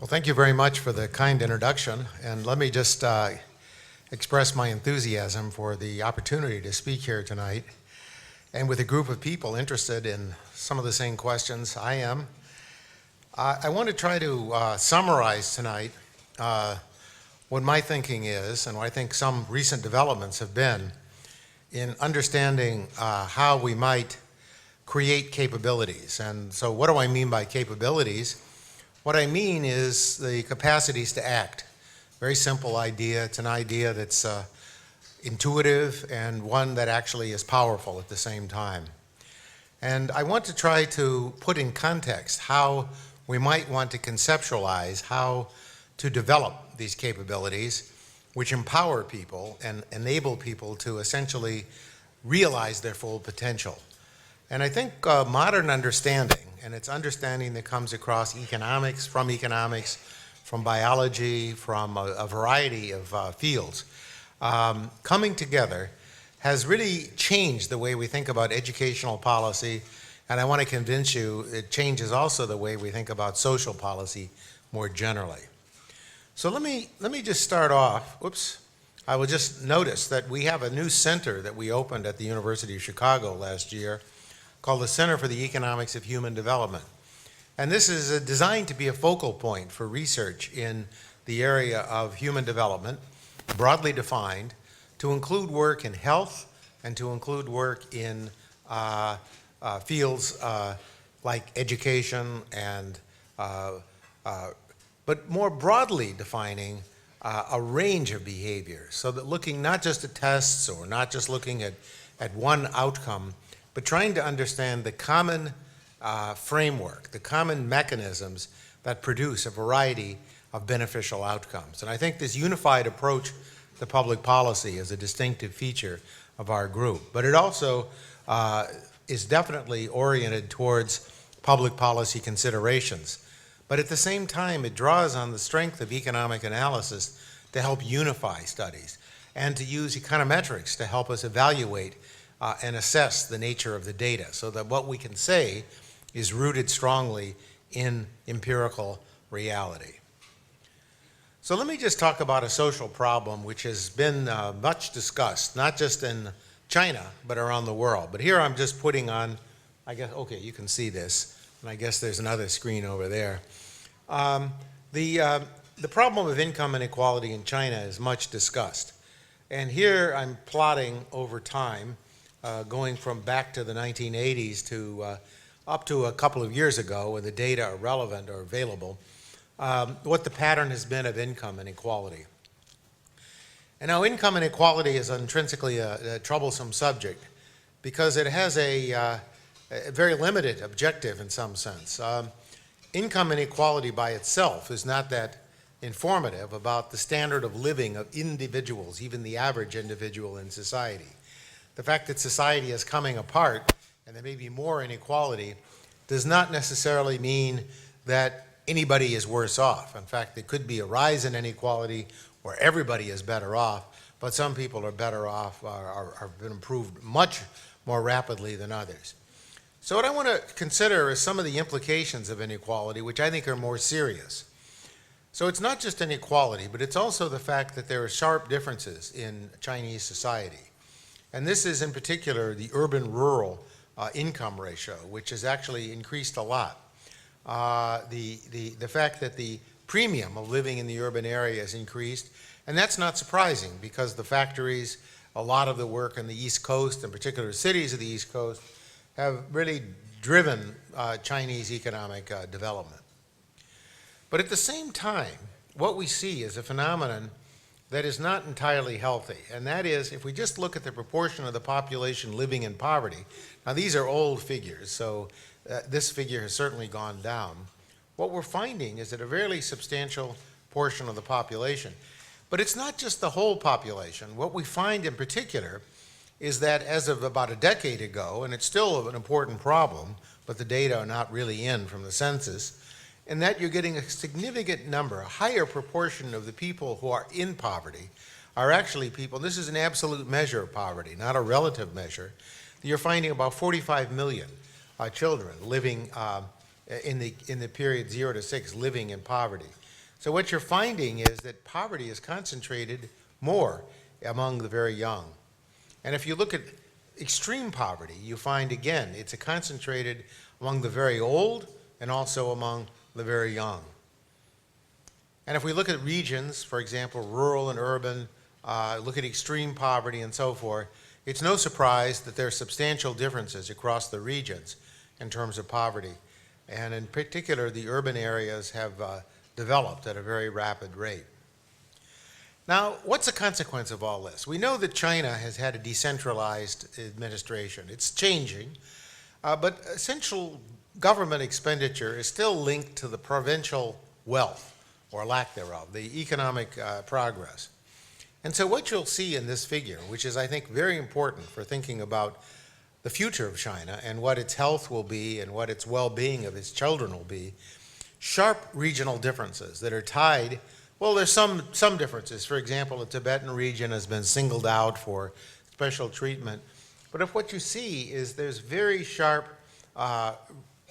Well, thank you very much for the kind introduction, and let me just express my enthusiasm for the opportunity to speak here tonight, and with a group of people interested in some of the same questions I am. I want to try to summarize tonight what my thinking is, and what I think some recent developments have been in understanding how we might create capabilities. And so what do I mean by capabilities? What I mean is the capacities to act. Very simple idea. It's an idea that's intuitive and one that actually is powerful at the same time. And I want to try to put in context how we might want to conceptualize how to develop these capabilities which empower people and enable people to essentially realize their full potential. And I think modern understanding, and it's understanding that comes across economics, from biology, from a variety of fields, coming together has really changed the way we think about educational policy, and I want to convince you it changes also the way we think about social policy more generally. So let me just start off, I will just notice that we have a new center that we opened at the University of Chicago last year called the Center for the Economics of Human Development. And this is designed to be a focal point for research in the area of human development, broadly defined, to include work in health and to include work in fields like education and, but more broadly defining a range of behaviors, so that looking not just at tests or not just looking at one outcome, but trying to understand the common framework, the common mechanisms that produce a variety of beneficial outcomes. And I think this unified approach to public policy is a distinctive feature of our group. But it also is definitely oriented towards public policy considerations. But at the same time, it draws on the strength of economic analysis to help unify studies and to use econometrics to help us evaluate and assess the nature of the data, so that what we can say is rooted strongly in empirical reality. So let me just talk about a social problem which has been much discussed, not just in China, but around the world. But here I'm just putting on, I guess, okay, you can see this, and I guess there's another screen over there. The problem of income inequality in China is much discussed. And here I'm plotting over time, going from back to the 1980s to up to a couple of years ago when the data are relevant or available, what the pattern has been of income inequality. And now income inequality is intrinsically a troublesome subject because it has a very limited objective in some sense. Income inequality by itself is not that informative about the standard of living of individuals, even the average individual in society. The fact that society is coming apart and there may be more inequality does not necessarily mean that anybody is worse off. In fact, there could be a rise in inequality where everybody is better off, but some people are better off, have been improved much more rapidly than others. So what I want to consider is some of the implications of inequality, which I think are more serious. So it's not just inequality, but it's also the fact that there are sharp differences in Chinese society. And this is in particular the urban-rural income ratio, which has actually increased a lot. The fact that the premium of living in the urban area has increased, and that's not surprising because the factories, a lot of the work on the East Coast, in particular cities of the East Coast, have really driven Chinese economic development. But at the same time, what we see is a phenomenon that is not entirely healthy, and that is if we just look at the proportion of the population living in poverty. Now these are old figures, so this figure has certainly gone down. What we're finding is that a fairly substantial portion of the population, but it's not just the whole population. What we find in particular is that as of about a decade ago, and it's still an important problem, but the data are not really in from the census, and that you're getting a significant number, a higher proportion of the people who are in poverty are actually people, this is an absolute measure of poverty, not a relative measure. You're finding about 45 million children living in the period 0 to 6 living in poverty. So what you're finding is that poverty is concentrated more among the very young. And if you look at extreme poverty, you find again it's concentrated among the very old and also among the very young. And if we look at regions, for example, rural and urban, look at extreme poverty and so forth, it's no surprise that there are substantial differences across the regions in terms of poverty. And in particular, the urban areas have developed at a very rapid rate. Now, what's the consequence of all this? We know that China has had a decentralized administration. It's changing, but essential government expenditure is still linked to the provincial wealth, or lack thereof, the economic progress. And so what you'll see in this figure, which is, I think, very important for thinking about the future of China and what its health will be and what its well-being of its children will be, sharp regional differences that are tied. Well, there's some differences. For example, the Tibetan region has been singled out for special treatment. But if what you see is there's very sharp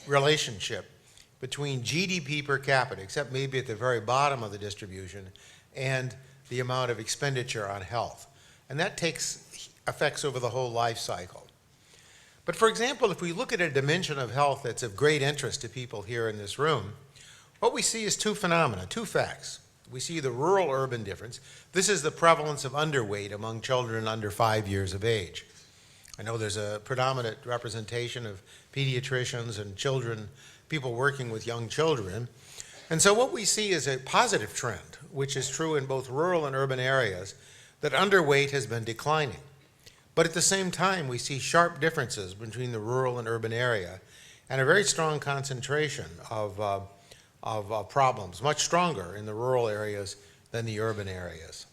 relationship between GDP per capita, except maybe at the very bottom of the distribution, and the amount of expenditure on health. And that takes effects over the whole life cycle. But for example, if we look at a dimension of health that's of great interest to people here in this room, what we see is two phenomena, two facts. We see the rural-urban difference. This is the prevalence of underweight among children under 5 years of age. I know there's a predominant representation of pediatricians and children, people working with young children. And so what we see is a positive trend, which is true in both rural and urban areas, that underweight has been declining. But at the same time, we see sharp differences between the rural and urban area and a very strong concentration of problems, much stronger in the rural areas than the urban areas.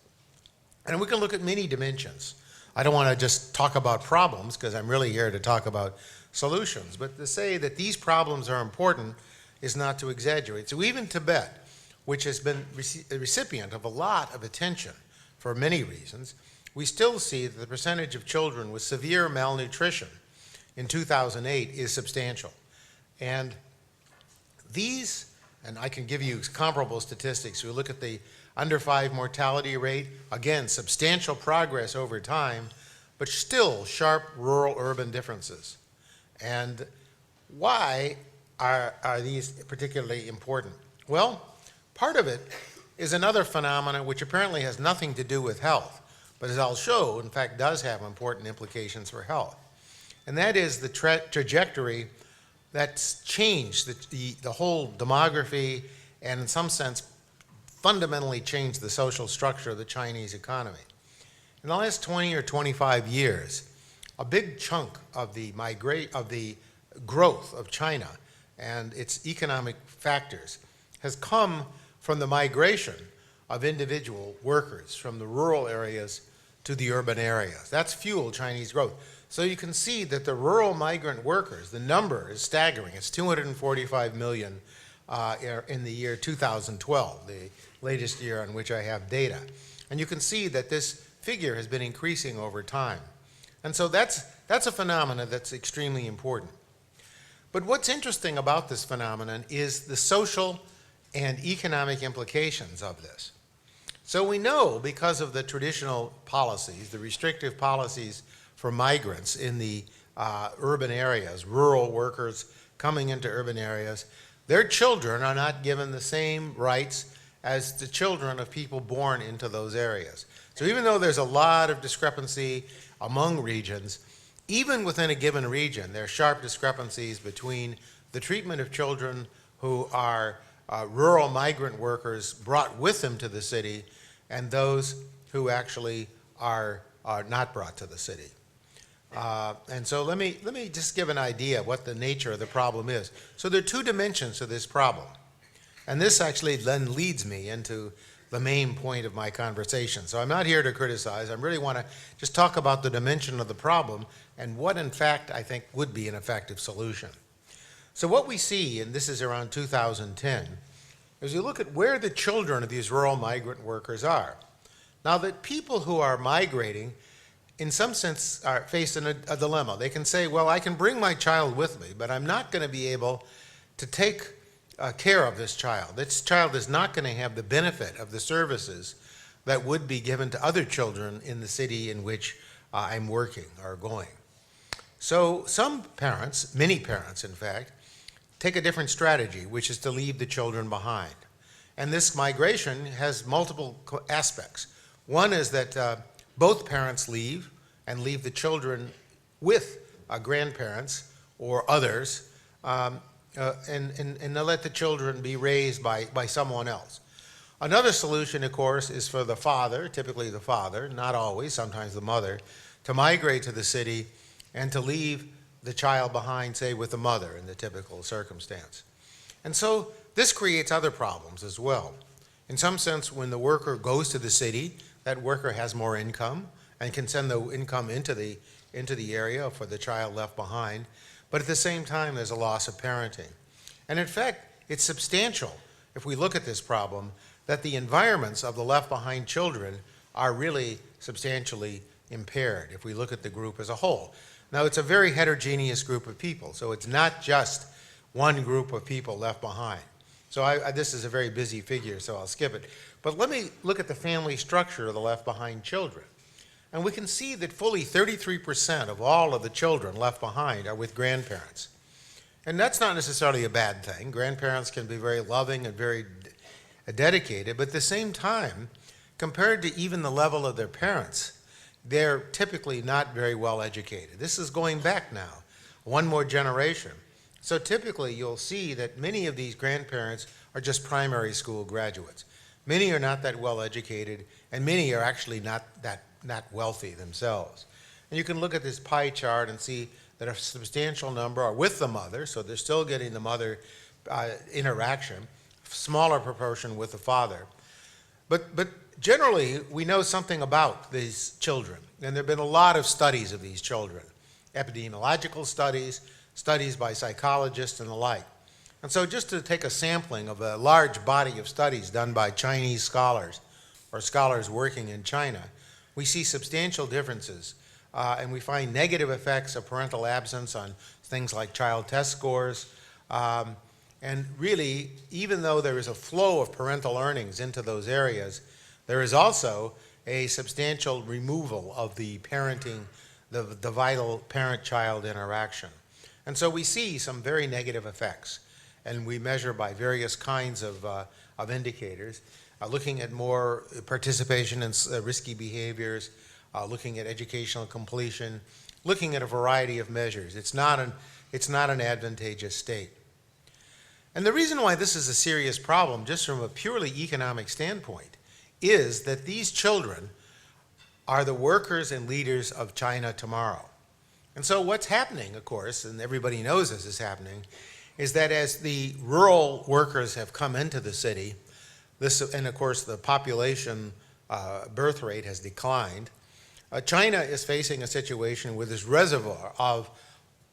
And we can look at many dimensions. I don't want to just talk about problems because I'm really here to talk about solutions, but to say that these problems are important is not to exaggerate. So even Tibet, which has been a recipient of a lot of attention for many reasons, we still see that the percentage of children with severe malnutrition in 2008 is substantial. And these, and I can give you comparable statistics. We look at the under 5 mortality rate, again, substantial progress over time, but still sharp rural-urban differences. And why are these particularly important? Well, part of it is another phenomenon which apparently has nothing to do with health, but as I'll show, in fact, does have important implications for health. And that is the trajectory that's changed the whole demography and in some sense fundamentally changed the social structure of the Chinese economy. In the last 20 or 25 years, a big chunk of the growth of China and its economic factors has come from the migration of individual workers from the rural areas to the urban areas. That's fueled Chinese growth. So you can see that the rural migrant workers, the number is staggering. It's 245 million in the year 2012, the latest year on which I have data. And you can see that this figure has been increasing over time. And so that's a phenomenon that's extremely important. But what's interesting about this phenomenon is the social and economic implications of this. So we know, because of the traditional policies, the restrictive policies for migrants in the urban areas, rural workers coming into urban areas, their children are not given the same rights as the children of people born into those areas. So even though there's a lot of discrepancy among regions, even within a given region, there are sharp discrepancies between the treatment of children who are rural migrant workers brought with them to the city and those who actually are not brought to the city. And so let me just give an idea of what the nature of the problem is. So there are two dimensions to this problem. And this actually then leads me into the main point of my conversation. So I'm not here to criticize. I really want to just talk about the dimension of the problem and what, in fact, I think would be an effective solution. So what we see, and this is around 2010, is you look at where the children of these rural migrant workers are. Now, the people who are migrating, in some sense, are facing a dilemma. They can say, well, I can bring my child with me, but I'm not going to be able to take care of this child. This child is not going to have the benefit of the services that would be given to other children in the city in which I'm working or going. So some parents, many parents in fact, take a different strategy, which is to leave the children behind. And this migration has multiple aspects. One is that both parents leave and leave the children with grandparents or others, and they let the children be raised by someone else. Another solution, of course, is for the father, typically the father, not always, sometimes the mother, to migrate to the city and to leave the child behind, say, with the mother in the typical circumstance. And so this creates other problems as well. In some sense, when the worker goes to the city, that worker has more income and can send the income into the area for the child left behind. But at the same time, there's a loss of parenting. And in fact, it's substantial, if we look at this problem, that the environments of the left behind children are really substantially impaired if we look at the group as a whole. Now, it's a very heterogeneous group of people, so it's not just one group of people left behind. So this is a very busy figure, so I'll skip it. But let me look at the family structure of the left behind children. And we can see that fully 33% of all of the children left behind are with grandparents. And that's not necessarily a bad thing. Grandparents can be very loving and very dedicated, but at the same time, compared to even the level of their parents, they're typically not very well educated. This is going back now, one more generation. So typically you'll see that many of these grandparents are just primary school graduates. Many are not that well educated, and many are actually not wealthy themselves. And you can look at this pie chart and see that a substantial number are with the mother, so they're still getting the mother interaction, smaller proportion with the father. But generally, we know something about these children, and there have been a lot of studies of these children, epidemiological studies, studies by psychologists and the like. And so just to take a sampling of a large body of studies done by Chinese scholars or scholars working in China, we see substantial differences, and we find negative effects of parental absence on things like child test scores. And really, even though there is a flow of parental earnings into those areas, there is also a substantial removal of the parenting, the vital parent-child interaction. And so we see some very negative effects, and we measure by various kinds of indicators, looking at more participation in risky behaviors, looking at educational completion, looking at a variety of measures. It's not an advantageous state. And the reason why this is a serious problem, just from a purely economic standpoint, is that these children are the workers and leaders of China tomorrow. And so what's happening, of course, and everybody knows this is happening, is that as the rural workers have come into the city, and of course the population birth rate has declined, China is facing a situation with this reservoir of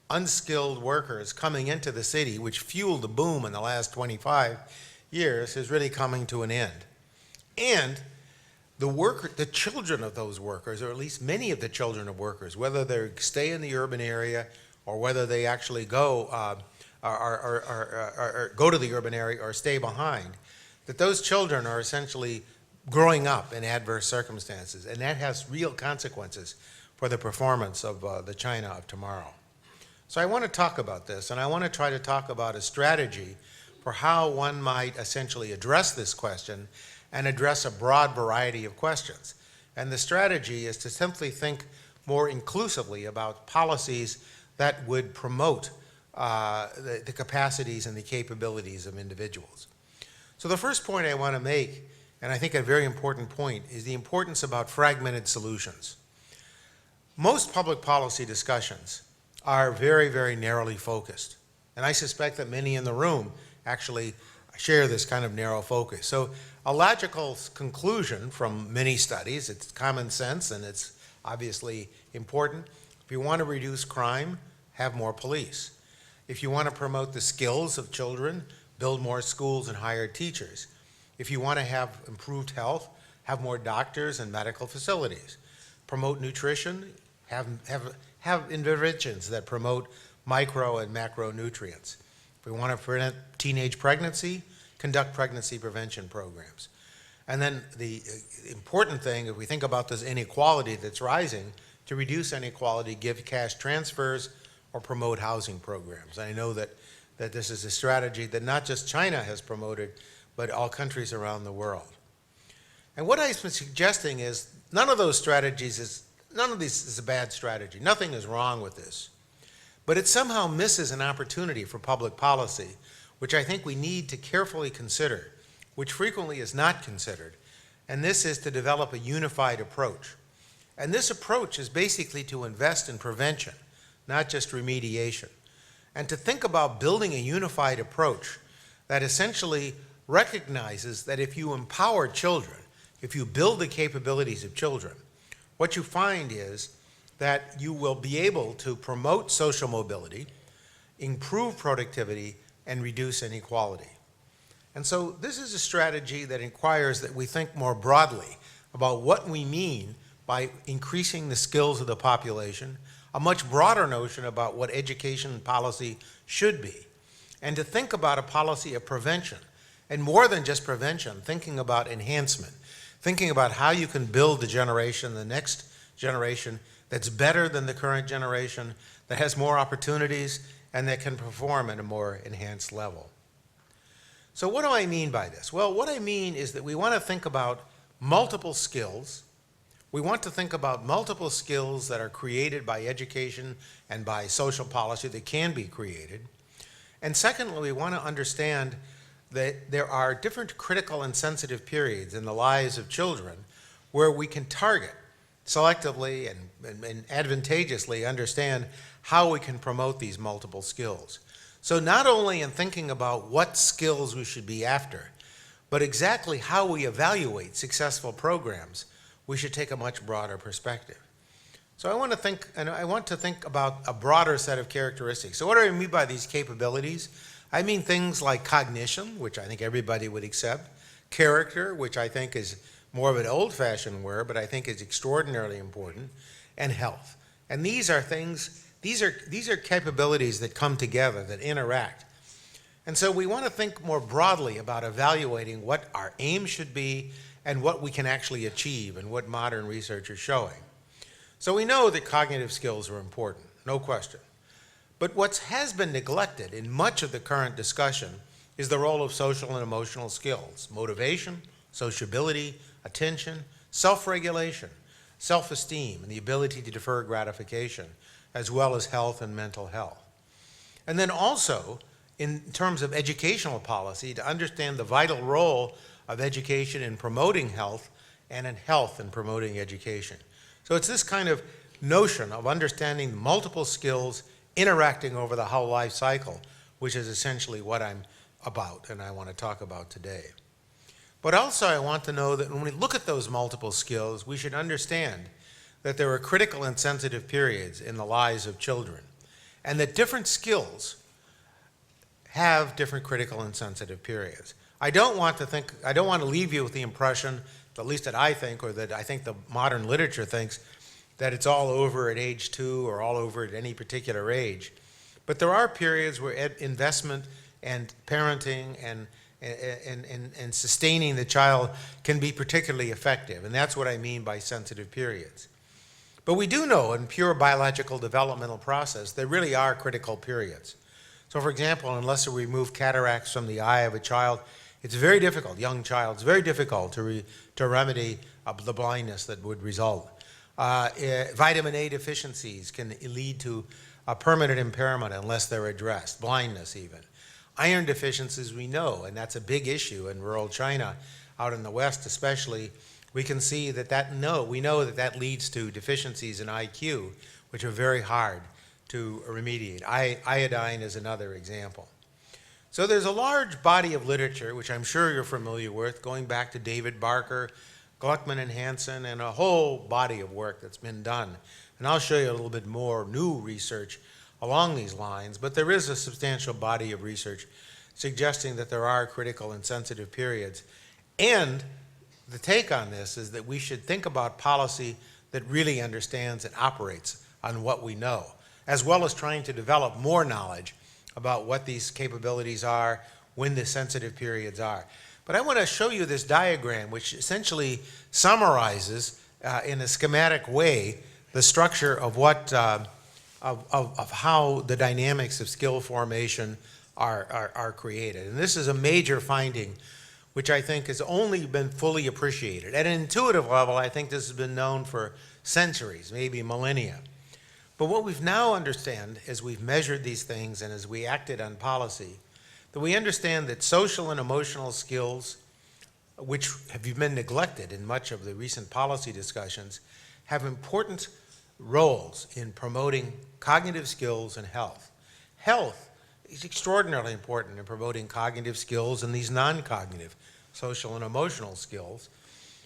unskilled workers coming into the city, which fueled the boom in the last 25 years, is really coming to an end. And the children of those workers, or at least many of the children of workers, whether they stay in the urban area or whether they actually go go to the urban area or stay behind, that those children are essentially growing up in adverse circumstances, and that has real consequences for the performance of the China of tomorrow. So I want to talk about this, and I want to try to talk about a strategy for how one might essentially address this question and address a broad variety of questions. And the strategy is to simply think more inclusively about policies that would promote the capacities and the capabilities of individuals. So the first point I want to make, and I think a very important point, is the importance about fragmented solutions. Most public policy discussions are very, very narrowly focused. And I suspect that many in the room actually share this kind of narrow focus. So a logical conclusion from many studies, it's common sense and it's obviously important. If you want to reduce crime, have more police. If you want to promote the skills of children, build more schools and hire teachers. If you want to have improved health, have more doctors and medical facilities. Promote nutrition, have interventions that promote micro and macronutrients. If we want to prevent teenage pregnancy, conduct pregnancy prevention programs. And then the important thing, if we think about this inequality that's rising, to reduce inequality, give cash transfers or promote housing programs. I know that this is a strategy that not just China has promoted, but all countries around the world. And what I've been suggesting is none of these is a bad strategy. Nothing is wrong with this. But it somehow misses an opportunity for public policy, which I think we need to carefully consider, which frequently is not considered. And this is to develop a unified approach. And this approach is basically to invest in prevention, not just remediation. And to think about building a unified approach that essentially recognizes that if you empower children, if you build the capabilities of children, what you find is that you will be able to promote social mobility, improve productivity, and reduce inequality. And so this is a strategy that requires that we think more broadly about what we mean by increasing the skills of the population, a much broader notion about what education policy should be, and to think about a policy of prevention, and more than just prevention, thinking about enhancement, thinking about how you can build the next generation that's better than the current generation, that has more opportunities, and that can perform at a more enhanced level. So what do I mean by this? Well, what I mean is that we want to think about multiple skills. We want to think about multiple skills that are created by education and by social policy that can be created. And secondly, we want to understand that there are different critical and sensitive periods in the lives of children where we can target selectively and advantageously understand how we can promote these multiple skills. So not only in thinking about what skills we should be after, but exactly how we evaluate successful programs, we should take a much broader perspective. So I want to think about a broader set of characteristics. So what do I mean by these capabilities? I mean things like cognition, which I think everybody would accept, character, which I think is more of an old-fashioned word, but I think is extraordinarily important, and health. And these are capabilities that come together, that interact. And so we want to think more broadly about evaluating what our aim should be and what we can actually achieve and what modern research is showing. So we know that cognitive skills are important, no question. But what has been neglected in much of the current discussion is the role of social and emotional skills: motivation, sociability, attention, self-regulation, self-esteem, and the ability to defer gratification, as well as health and mental health. And then also, in terms of educational policy, to understand the vital role of education in promoting health and in health in promoting education. So it's this kind of notion of understanding multiple skills interacting over the whole life cycle, which is essentially what I'm about and I want to talk about today. But also I want to know that when we look at those multiple skills, we should understand that there are critical and sensitive periods in the lives of children, and that different skills have different critical and sensitive periods. I don't want to leave you with the impression, at least that I think, or that I think the modern literature thinks, that it's all over at age 2 or all over at any particular age. But there are periods where investment and parenting and sustaining the child can be particularly effective, and that's what I mean by sensitive periods. But we do know in pure biological developmental process there really are critical periods. So for example, unless we remove cataracts from the eye of a child, it's very difficult, young child, it's very difficult to remedy the blindness that would result. Vitamin A deficiencies can lead to a permanent impairment unless they're addressed, blindness even. Iron deficiencies we know, and that's a big issue in rural China, out in the West especially. We can see we know that leads to deficiencies in IQ, which are very hard to remediate. Iodine is another example. So there's a large body of literature, which I'm sure you're familiar with, going back to David Barker, Gluckman and Hansen, and a whole body of work that's been done. And I'll show you a little bit more new research along these lines, but there is a substantial body of research suggesting that there are critical and sensitive periods. And the take on this is that we should think about policy that really understands and operates on what we know, as well as trying to develop more knowledge about what these capabilities are, when the sensitive periods are. But I want to show you this diagram, which essentially summarizes in a schematic way the structure of what of how the dynamics of skill formation are created. And this is a major finding which I think has only been fully appreciated. At an intuitive level, I think this has been known for centuries, maybe millennia. But what we've now understand as we've measured these things and as we acted on policy, that we understand that social and emotional skills, which have been neglected in much of the recent policy discussions, have important roles in promoting cognitive skills and health. Health is extraordinarily important in promoting cognitive skills and these non-cognitive social and emotional skills.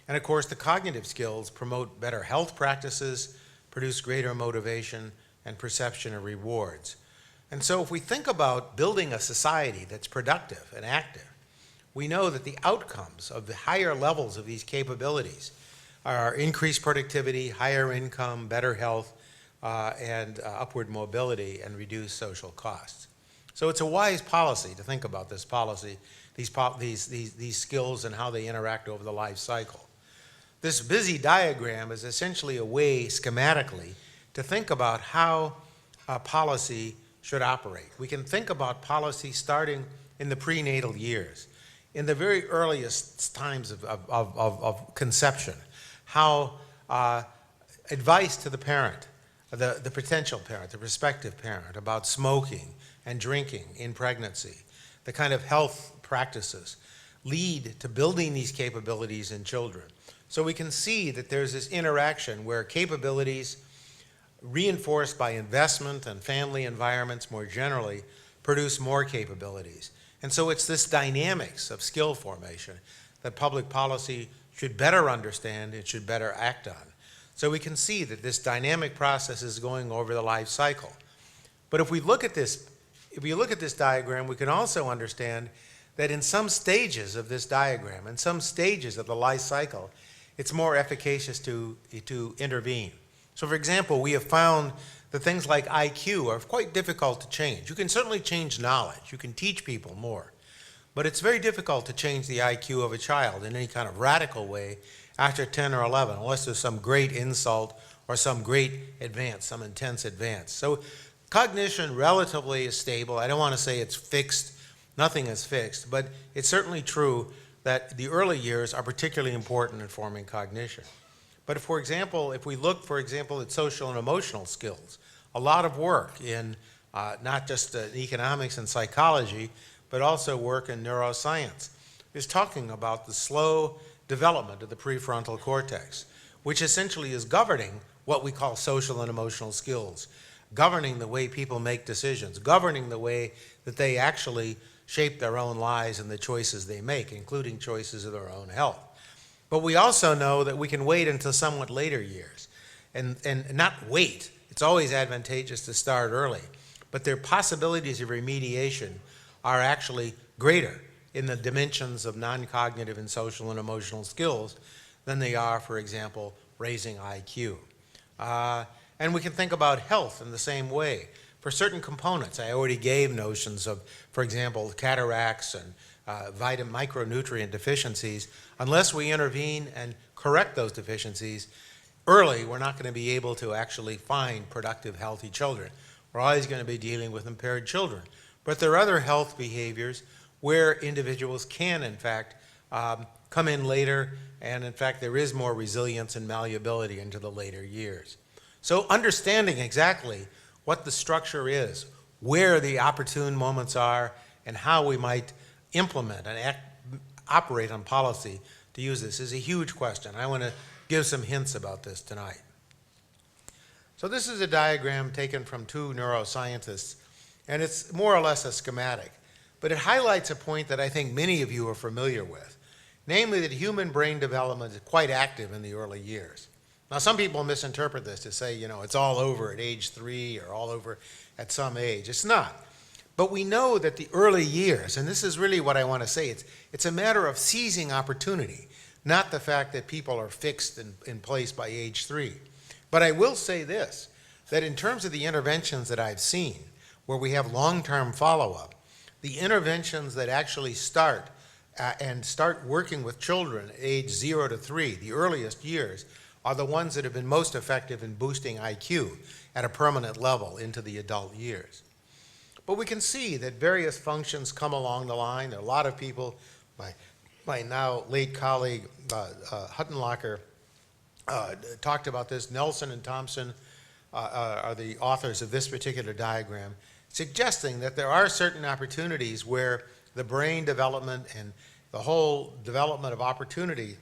And of course, the cognitive skills promote better health practices, produce greater motivation and perception of rewards. And so if we think about building a society that's productive and active, we know that the outcomes of the higher levels of these capabilities are increased productivity, higher income, better health, and upward mobility and reduced social costs. So it's a wise policy to think about this policy, these skills and how they interact over the life cycle. This busy diagram is essentially a way, schematically, to think about how policy should operate. We can think about policy starting in the prenatal years, in the very earliest times of conception, how advice to the parent, the potential parent, the prospective parent, about smoking and drinking in pregnancy, the kind of health practices lead to building these capabilities in children. So we can see that there's this interaction where capabilities reinforced by investment and family environments more generally produce more capabilities. And so it's this dynamics of skill formation that public policy should better understand and should better act on. So we can see that this dynamic process is going over the life cycle. But if we look at this diagram, we can also understand that in some stages of this diagram, in some stages of the life cycle, it's more efficacious to intervene. So for example, we have found that things like IQ are quite difficult to change. You can certainly change knowledge. You can teach people more. But it's very difficult to change the IQ of a child in any kind of radical way after 10 or 11, unless there's some great insult or some great advance, some intense advance. So cognition relatively is stable. I don't want to say it's fixed. Nothing is fixed. But it's certainly true that the early years are particularly important in forming cognition. But if we look, for example, at social and emotional skills, a lot of work in not just economics and psychology, but also work in neuroscience is talking about the slow development of the prefrontal cortex, which essentially is governing what we call social and emotional skills, governing the way people make decisions, governing the way that they actually shape their own lives and the choices they make, including choices of their own health. But we also know that we can wait until somewhat later years, and not wait. It's always advantageous to start early, but their possibilities of remediation are actually greater in the dimensions of non-cognitive and social and emotional skills than they are, for example, raising IQ. And we can think about health in the same way. For certain components, I already gave notions of, for example, cataracts and micronutrient deficiencies. Unless we intervene and correct those deficiencies early, we're not going to be able to actually find productive, healthy children. We're always going to be dealing with impaired children. But there are other health behaviors where individuals can, in fact, come in later, and in fact, there is more resilience and malleability into the later years. So understanding exactly what the structure is, where the opportune moments are, and how we might implement and operate on policy to use this is a huge question. I want to give some hints about this tonight. So this is a diagram taken from two neuroscientists, and it's more or less a schematic, but it highlights a point that I think many of you are familiar with, namely that human brain development is quite active in the early years. Now, some people misinterpret this to say, it's all over at age 3 or all over at some age. It's not. But we know that the early years, and this is really what I want to say, it's a matter of seizing opportunity, not the fact that people are fixed in place by age 3. But I will say this, that in terms of the interventions that I've seen, where we have long-term follow-up, the interventions that actually start working with children age 0 to 3, the earliest years, are the ones that have been most effective in boosting IQ at a permanent level into the adult years. But we can see that various functions come along the line. There are a lot of people, my now late colleague Huttenlocher talked about this. Nelson and Thompson are the authors of this particular diagram, suggesting that there are certain opportunities where the brain development and the whole development of opportunity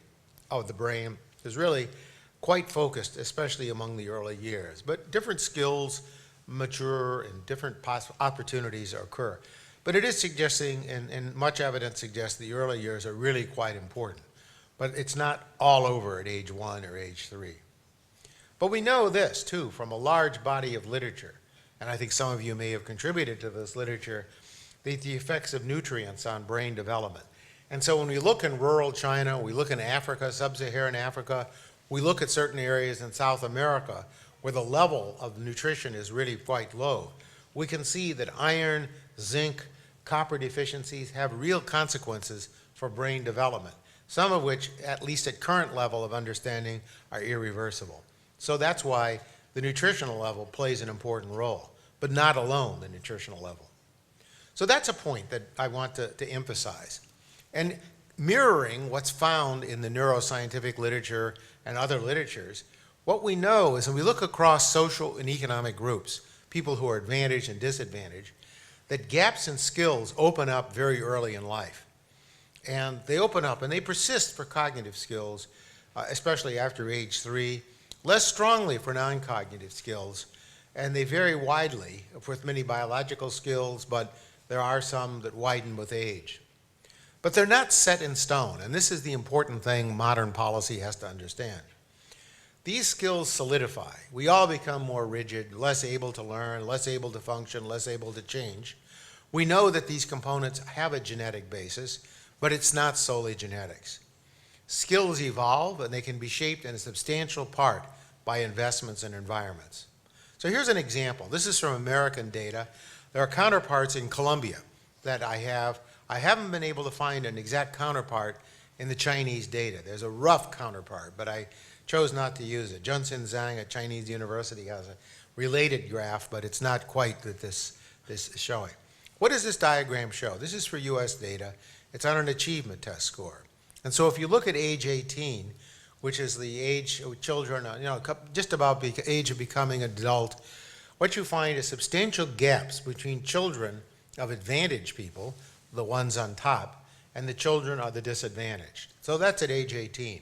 of the brain is really quite focused, especially among the early years. But different skills mature and different opportunities occur. But it is suggesting, and much evidence suggests the early years are really quite important. But it's not all over at age 1 or age 3. But we know this, too, from a large body of literature, and I think some of you may have contributed to this literature, the effects of nutrients on brain development. And so when we look in rural China, we look in Africa, sub-Saharan Africa, we look at certain areas in South America where the level of nutrition is really quite low, we can see that iron, zinc, copper deficiencies have real consequences for brain development, some of which, at least at current level of understanding, are irreversible. So that's why the nutritional level plays an important role, but not alone the nutritional level. So that's a point that I want to emphasize. And mirroring what's found in the neuroscientific literature and other literatures, what we know is when we look across social and economic groups, people who are advantaged and disadvantaged, that gaps in skills open up very early in life. And they open up and they persist for cognitive skills, especially after age 3, less strongly for non-cognitive skills, and they vary widely with many biological skills, but there are some that widen with age. But they're not set in stone, and this is the important thing modern policy has to understand. These skills solidify. We all become more rigid, less able to learn, less able to function, less able to change. We know that these components have a genetic basis, but it's not solely genetics. Skills evolve, and they can be shaped in a substantial part by investments in environments. So here's an example. This is from American data. There are counterparts in Colombia that I have. I haven't been able to find an exact counterpart in the Chinese data. There's a rough counterpart, but I chose not to use it. Junsin Zhang at Chinese University has a related graph, but it's not quite that this is showing. What does this diagram show? This is for US data. It's on an achievement test score. And so if you look at age 18, which is the age of children, just about the age of becoming an adult, what you find is substantial gaps between children of advantaged people, the ones on top, and the children are the disadvantaged. So that's at age 18.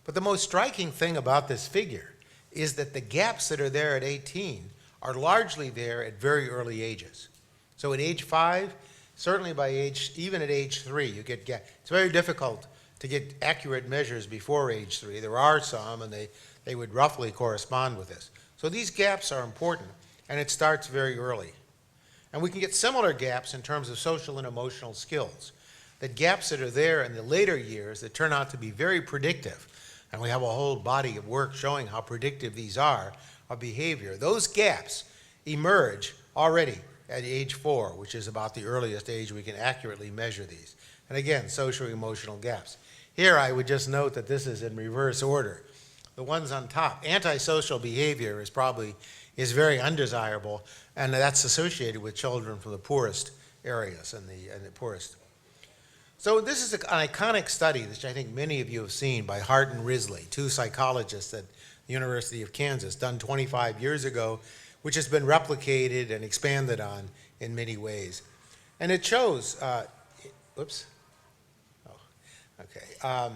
But the most striking thing about this figure is that the gaps that are there at 18 are largely there at very early ages. So at age 5, certainly by age, even at age 3, you get gaps. It's very difficult to get accurate measures before age 3. There are some, and they would roughly correspond with this. So these gaps are important, and it starts very early. And we can get similar gaps in terms of social and emotional skills. The gaps that are there in the later years that turn out to be very predictive, and we have a whole body of work showing how predictive these are of behavior. Those gaps emerge already at age 4, which is about the earliest age we can accurately measure these. And again, social-emotional gaps. Here I would just note that this is in reverse order. The ones on top, antisocial behavior is very undesirable, and that's associated with children from the poorest areas and the poorest. So this is an iconic study, which I think many of you have seen, by Hart and Risley, 2 psychologists at the University of Kansas, done 25 years ago, which has been replicated and expanded on in many ways. And it shows, oops, oh, okay.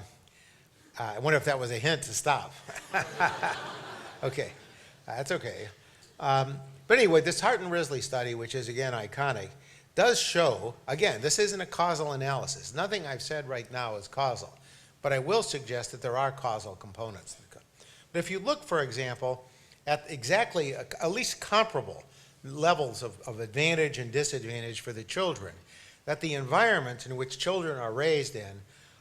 I wonder if that was a hint to stop. Okay, that's okay. But anyway, this Hart and Risley study, which is again iconic, does show, again, this isn't a causal analysis. Nothing I've said right now is causal, but I will suggest that there are causal components. But if you look, for example, at exactly at least comparable levels of advantage and disadvantage for the children, that the environments in which children are raised in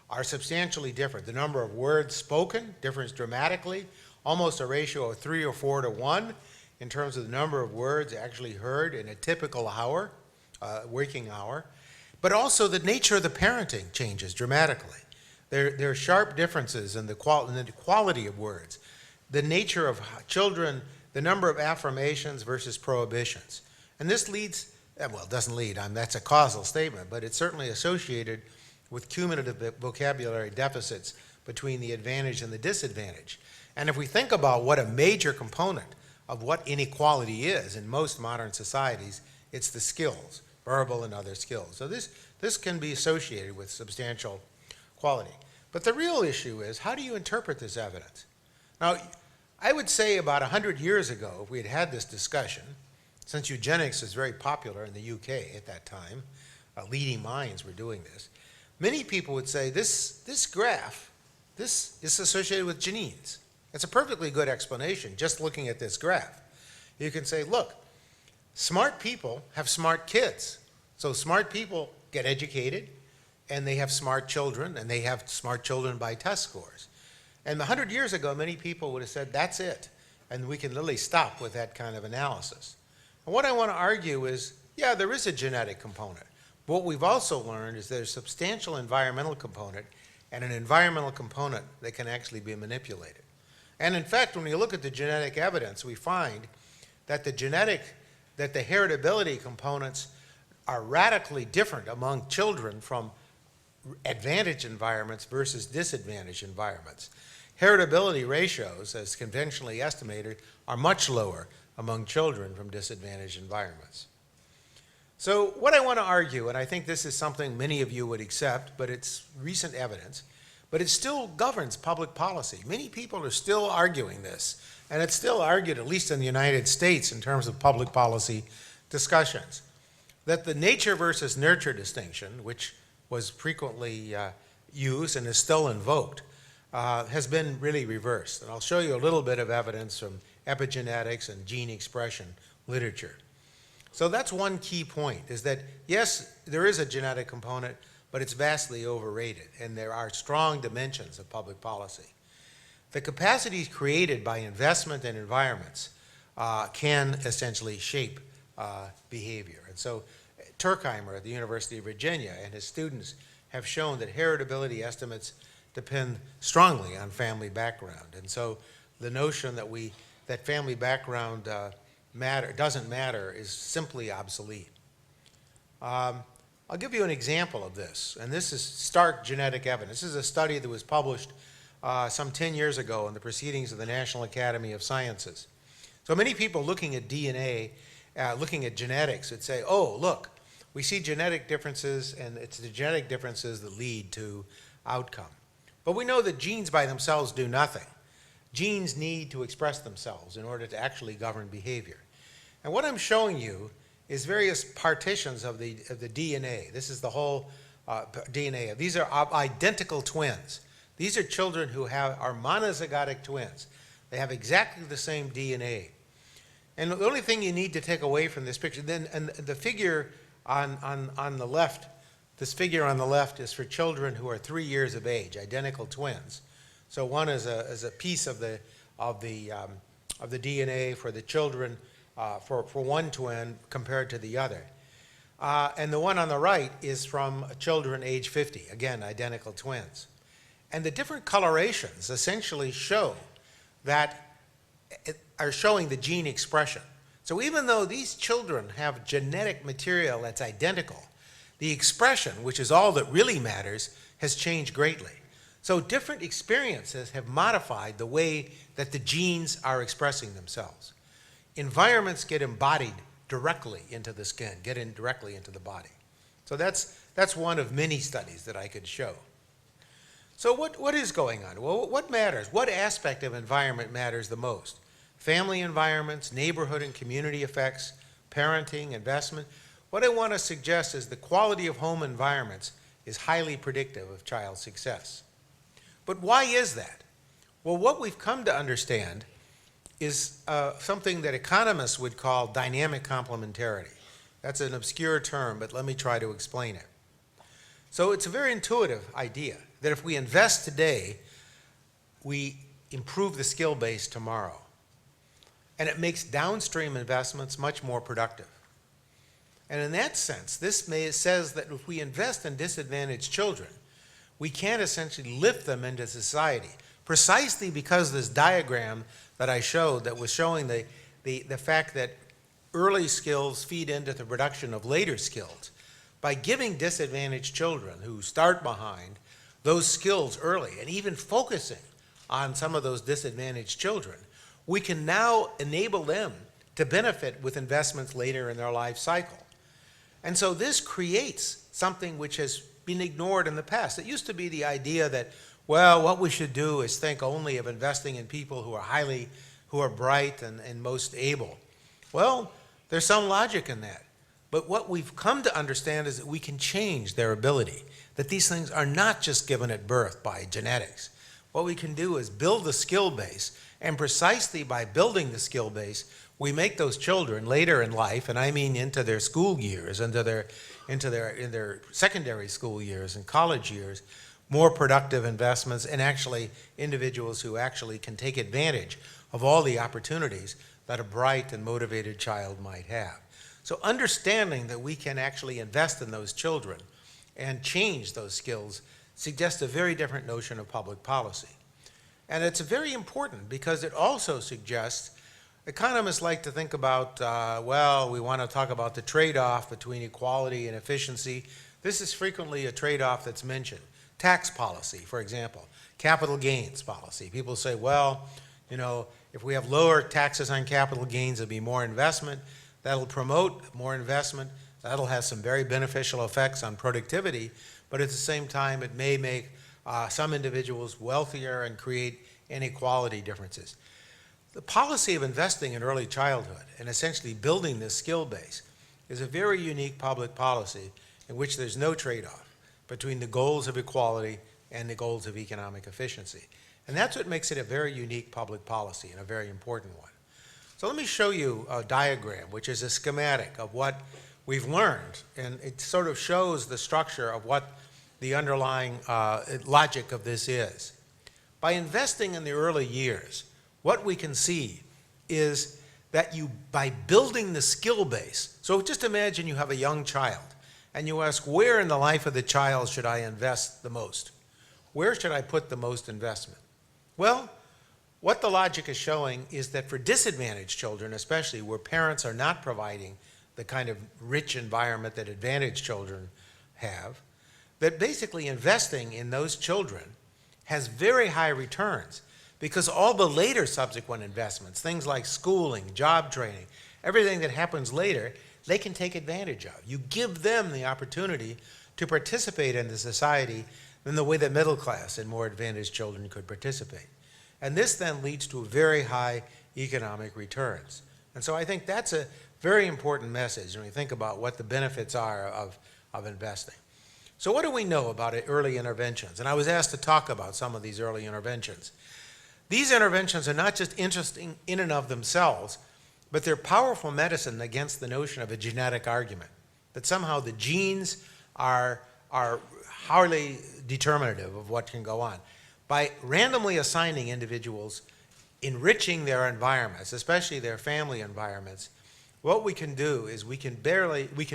are substantially different. The number of words spoken differs dramatically, almost a ratio of 3 or 4 to 1 in terms of the number of words actually heard in a typical hour, working hour, but also the nature of the parenting changes dramatically. There are sharp differences in the quality of words, the nature of children, the number of affirmations versus prohibitions. And this leads, well, it doesn't lead, that's a causal statement, but it's certainly associated with cumulative vocabulary deficits between the advantage and the disadvantage. And if we think about what a major component of what inequality is in most modern societies, it's the skills, verbal and other skills. So this can be associated with substantial quality. But the real issue is, how do you interpret this evidence? Now, I would say about 100 years ago, if we had had this discussion, since eugenics was very popular in the UK at that time, leading minds were doing this, many people would say this graph, this is associated with genes. It's a perfectly good explanation just looking at this graph. You can say, look, smart people have smart kids. So smart people get educated, and they have smart children, and they have smart children by test scores. And 100 years ago, many people would have said, that's it. And we can literally stop with that kind of analysis. And what I want to argue is, yeah, there is a genetic component. But what we've also learned is there's a substantial environmental component and an environmental component that can actually be manipulated. And in fact, when you look at the genetic evidence, we find that the heritability components are radically different among children from advantaged environments versus disadvantaged environments. Heritability ratios, as conventionally estimated, are much lower among children from disadvantaged environments. So what I want to argue, and I think this is something many of you would accept, but it's recent evidence, but it still governs public policy. Many people are still arguing this, and it's still argued, at least in the United States, in terms of public policy discussions, that the nature versus nurture distinction, which was frequently used and is still invoked, has been really reversed. And I'll show you a little bit of evidence from epigenetics and gene expression literature. So that's one key point, is that yes, there is a genetic component, but it's vastly overrated, and there are strong dimensions of public policy. The capacities created by investment in environments can essentially shape behavior. And so Turkheimer at the University of Virginia and his students have shown that heritability estimates depend strongly on family background. And so the notion that family background doesn't matter is simply obsolete. I'll give you an example of this, and this is stark genetic evidence. This is a study that was published some 10 years ago in the Proceedings of the National Academy of Sciences. So many people looking at DNA, looking at genetics, would say, oh, look, we see genetic differences, and it's the genetic differences that lead to outcome. But we know that genes by themselves do nothing. Genes need to express themselves in order to actually govern behavior. And what I'm showing you is various partitions of the DNA. This is the whole DNA. These are identical twins. These are children who are monozygotic twins. They have exactly the same DNA. And the only thing you need to take away from this picture, and the figure on the left, this figure on the left is for children who are 3 years of age, identical twins. So one is a piece of the DNA for the children for one twin compared to the other. And the one on the right is from children age 50, again, identical twins. And the different colorations essentially are showing the gene expression. So even though these children have genetic material that's identical, the expression, which is all that really matters, has changed greatly. So different experiences have modified the way that the genes are expressing themselves. Environments get embodied directly into the skin, get in directly into the body. So that's one of many studies that I could show. So what is going on? Well, what matters? What aspect of environment matters the most? Family environments, neighborhood and community effects, parenting, investment. What I want to suggest is the quality of home environments is highly predictive of child success. But why is that? Well, what we've come to understand is something that economists would call dynamic complementarity. That's an obscure term, but let me try to explain it. So it's a very intuitive idea that if we invest today, we improve the skill base tomorrow. and it makes downstream investments much more productive. And in that sense, says that if we invest in disadvantaged children, we can essentially lift them into society, precisely because this diagram that I showed that was showing the fact that early skills feed into the production of later skills. By giving disadvantaged children who start behind those skills early and even focusing on some of those disadvantaged children, we can now enable them to benefit with investments later in their life cycle. And so this creates something which has been ignored in the past. It used to be the idea that, well, what we should do is think only of investing in people who are bright and most able. Well, there's some logic in that. But what we've come to understand is that we can change their ability, that these things are not just given at birth by genetics. What we can do is build the skill base, and precisely by building the skill base, we make those children later in life, and I mean into their school years, in their secondary school years and college years, more productive investments, and actually individuals who actually can take advantage of all the opportunities that a bright and motivated child might have. So understanding that we can actually invest in those children and change those skills suggests a very different notion of public policy. And it's very important because it also suggests, economists like to think about, well, we want to talk about the trade-off between equality and efficiency. This is frequently a trade-off that's mentioned. Tax policy, for example, capital gains policy. People say, well, you know, if we have lower taxes on capital gains, there'll be more investment. That'll promote more investment. That'll have some very beneficial effects on productivity, but at the same time, it may make some individuals wealthier and create inequality differences. The policy of investing in early childhood and essentially building this skill base is a very unique public policy in which there's no trade-off between the goals of equality and the goals of economic efficiency. And that's what makes it a very unique public policy and a very important one. So let me show you a diagram, which is a schematic of what we've learned, and it sort of shows the structure of what the underlying logic of this is. By investing in the early years, what we can see is that by building the skill base, so just imagine you have a young child, and you ask, where in the life of the child should I invest the most? Where should I put the most investment? Well, what the logic is showing is that for disadvantaged children, especially where parents are not providing the kind of rich environment that advantaged children have, that basically investing in those children has very high returns because all the later subsequent investments, things like schooling, job training, everything that happens later, they can take advantage of. You give them the opportunity to participate in the society in the way that middle class and more advantaged children could participate. And this then leads to very high economic returns. And so I think that's a very important message when we think about what the benefits are of investing. So what do we know about early interventions? And I was asked to talk about some of these early interventions. These interventions are not just interesting in and of themselves, but they're powerful medicine against the notion of a genetic argument, that somehow the genes are highly determinative of what can go on. By randomly assigning individuals, enriching their environments, especially their family environments, what we can do is we can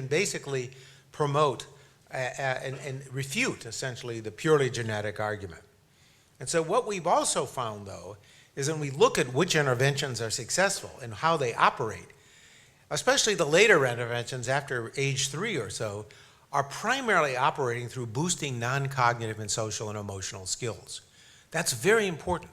basically promote and refute essentially the purely genetic argument. And so what we've also found, though, is when we look at which interventions are successful and how they operate, especially the later interventions after age 3 or so, are primarily operating through boosting non-cognitive and social and emotional skills. That's very important.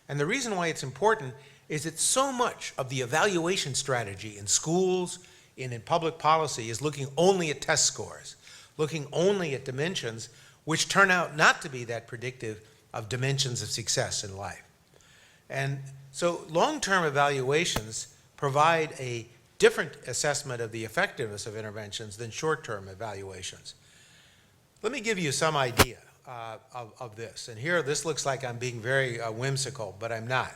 And the reason why it's important is that so much of the evaluation strategy in schools and in public policy is looking only at test scores, looking only at dimensions which turn out not to be that predictive of dimensions of success in life. And so long-term evaluations provide a different assessment of the effectiveness of interventions than short-term evaluations. Let me give you some idea of this. And here, this looks like I'm being very whimsical, but I'm not.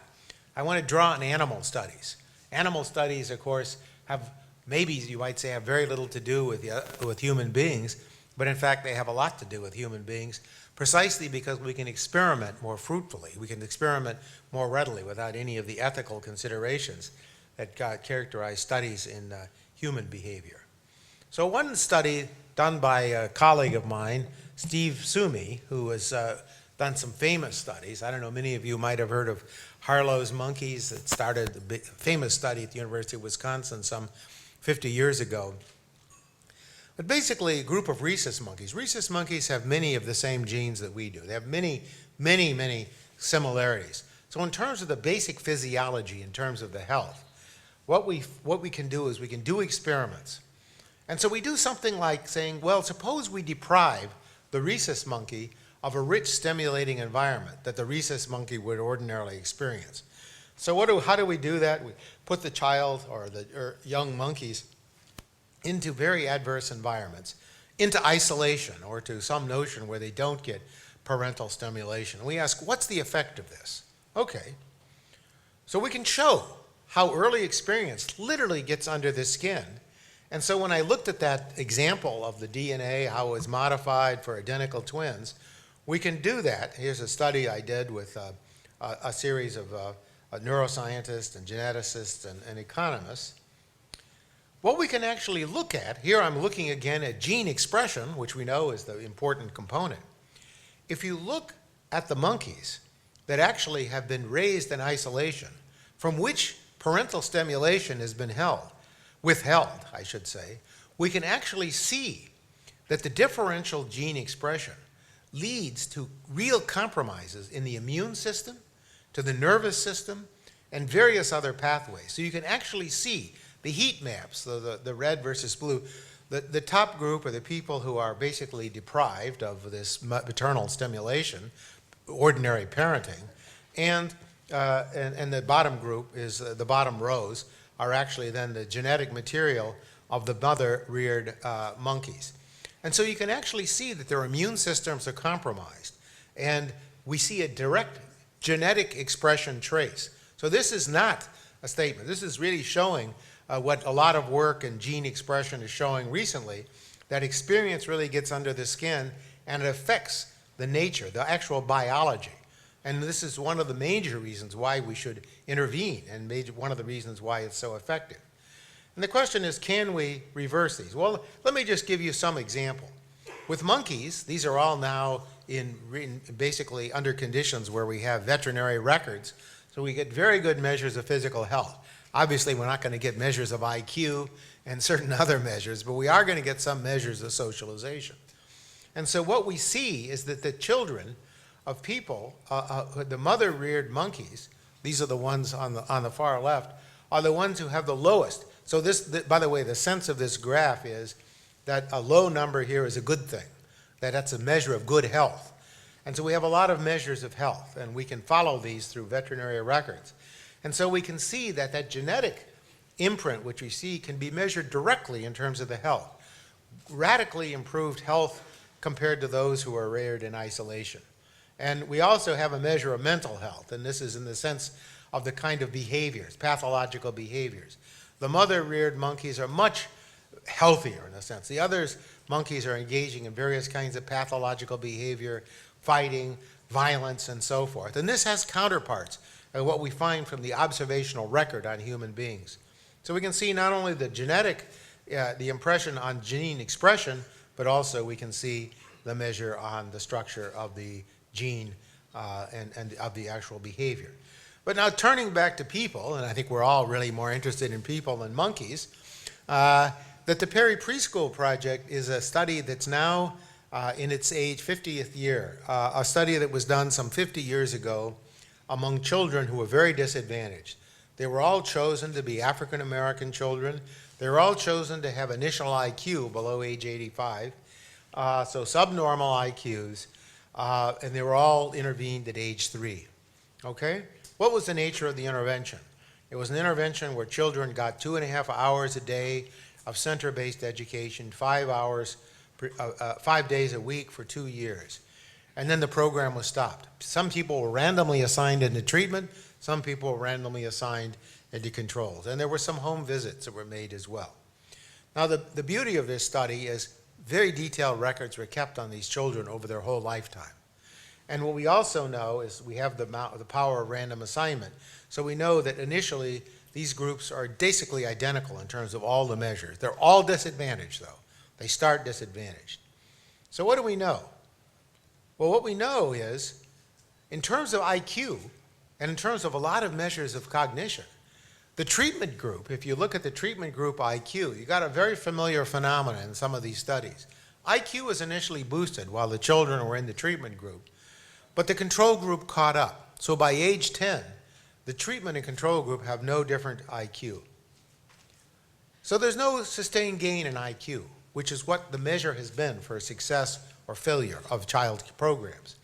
I want to draw on animal studies. Animal studies, of course, have, maybe you might say, have very little to do with human beings, but in fact, they have a lot to do with human beings, precisely because we can experiment more fruitfully. We can experiment more readily without any of the ethical considerations that characterize studies in human behavior. So one study done by a colleague of mine, Steve Sumi, who has done some famous studies. I don't know, many of you might have heard of Harlow's monkeys that started the big, famous study at the University of Wisconsin some 50 years ago. But basically, a group of rhesus monkeys. Rhesus monkeys have many of the same genes that we do. They have many, many, many similarities. So in terms of the basic physiology, in terms of the health, what we can do is we can do experiments. And so we do something like saying, well, suppose we deprive the rhesus monkey of a rich, stimulating environment that the rhesus monkey would ordinarily experience. So how do we do that? We put the child or young monkeys into very adverse environments, into isolation or to some notion where they don't get parental stimulation. And we ask, what's the effect of this? Okay, so we can show how early experience literally gets under the skin. And so when I looked at that example of the DNA, how it was modified for identical twins, we can do that. Here's a study I did with a series of neuroscientists and geneticists and economists. What we can actually look at, here I'm looking again at gene expression, which we know is the important component. If you look at the monkeys that actually have been raised in isolation, from which parental stimulation has been withheld, I should say, we can actually see that the differential gene expression leads to real compromises in the immune system, to the nervous system, and various other pathways. So you can actually see the heat maps, the red versus blue. The top group are the people who are basically deprived of this maternal stimulation, ordinary parenting, and the bottom group is the bottom rows are actually then the genetic material of the mother-reared monkeys. And so you can actually see that their immune systems are compromised, and we see a direct genetic expression trace. So this is not a statement. This is really showing what a lot of work in gene expression is showing recently, that experience really gets under the skin and it affects the nature, the actual biology. And this is one of the major reasons why we should intervene, and one of the reasons why it's so effective. And the question is, can we reverse these? Well, let me just give you some example. With monkeys, these are all now in basically under conditions where we have veterinary records, so we get very good measures of physical health. Obviously, we're not going to get measures of IQ and certain other measures, but we are going to get some measures of socialization. And so what we see is that the children of people, the mother-reared monkeys, these are the ones on the far left, are the ones who have the lowest. So by the way, the sense of this graph is that a low number here is a good thing, that's a measure of good health. And so we have a lot of measures of health, and we can follow these through veterinary records. And so we can see that genetic imprint, which we see, can be measured directly in terms of the health. Radically improved health compared to those who are reared in isolation. And we also have a measure of mental health, and this is in the sense of the kind of behaviors, pathological behaviors. The mother-reared monkeys are much healthier in a sense. The other monkeys are engaging in various kinds of pathological behavior, fighting, violence, and so forth. And this has counterparts of what we find from the observational record on human beings. So we can see not only the genetic, the impression on gene expression, but also we can see the measure on the structure of the gene and of the actual behavior. But now turning back to people, and I think we're all really more interested in people than monkeys, that the Perry Preschool Project is a study that's now in its 50th year, a study that was done some 50 years ago among children who were very disadvantaged. They were all chosen to be African American children. They were all chosen to have initial IQ below age 85, so subnormal IQs, and they were all intervened at age 3. Okay? What was the nature of the intervention? It was an intervention where children got 2.5 hours a day of center-based education, 5 days a week for 2 years. And then the program was stopped. Some people were randomly assigned into treatment, some people were randomly assigned into controls. And there were some home visits that were made as well. Now the beauty of this study is very detailed records were kept on these children over their whole lifetime. And what we also know is we have the power of random assignment. So we know that initially These groups are basically identical in terms of all the measures. They're all disadvantaged, though. They start disadvantaged. So what do we know? Well, what we know is, in terms of IQ, and in terms of a lot of measures of cognition, the treatment group, if you look at the treatment group IQ, you got a very familiar phenomenon in some of these studies. IQ was initially boosted while the children were in the treatment group, but the control group caught up. So by age 10, the treatment and control group have no different IQ. So there's no sustained gain in IQ, which is what the measure has been for success or failure of child programs.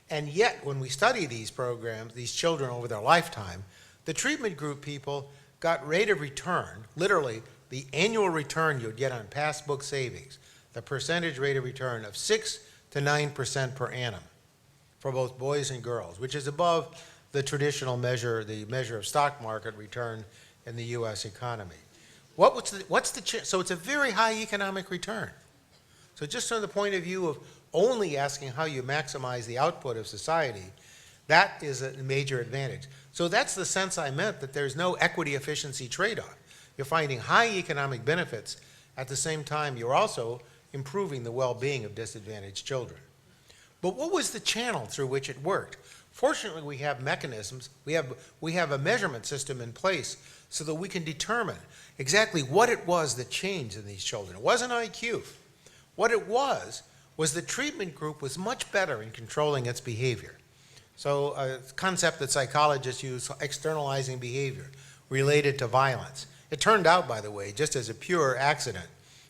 And yet, when we study these programs, these children over their lifetime, the treatment group people got rate of return, literally the annual return you'd get on past book savings, the percentage rate of return of 6 to 9% per annum for both boys and girls, which is above the traditional measure, the measure of stock market return in the U.S. economy. So it's a very high economic return. So just from the point of view of only asking how you maximize the output of society, that is a major advantage. So that's the sense I meant, that there's no equity efficiency trade-off. You're finding high economic benefits. At the same time, you're also improving the well-being of disadvantaged children. But what was the channel through which it worked? Fortunately, we have mechanisms, we have a measurement system in place so that we can determine exactly what it was that changed in these children. It wasn't IQ. What it was the treatment group was much better in controlling its behavior. So a concept that psychologists use, externalizing behavior related to violence. It turned out, by the way, just as a pure accident,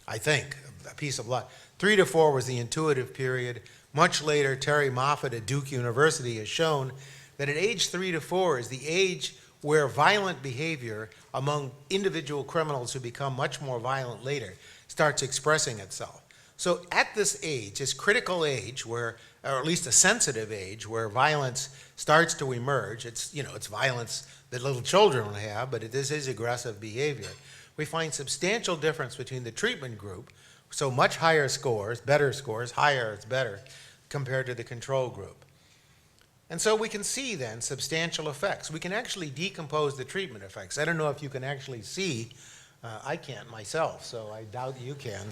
I think, a piece of luck, 3 to 4 was the intuitive period. Much later, Terry Moffat at Duke University has shown that at age 3 to 4 is the age where violent behavior among individual criminals who become much more violent later starts expressing itself. So at this age, this critical age where, or at least a sensitive age, where violence starts to emerge, it's violence that little children will have, but this is aggressive behavior. We find substantial difference between the treatment group, so much higher scores, better scores, higher it's better, compared to the control group. And so we can see then substantial effects. We can actually decompose the treatment effects. I don't know if you can actually see, I can't myself, so I doubt you can.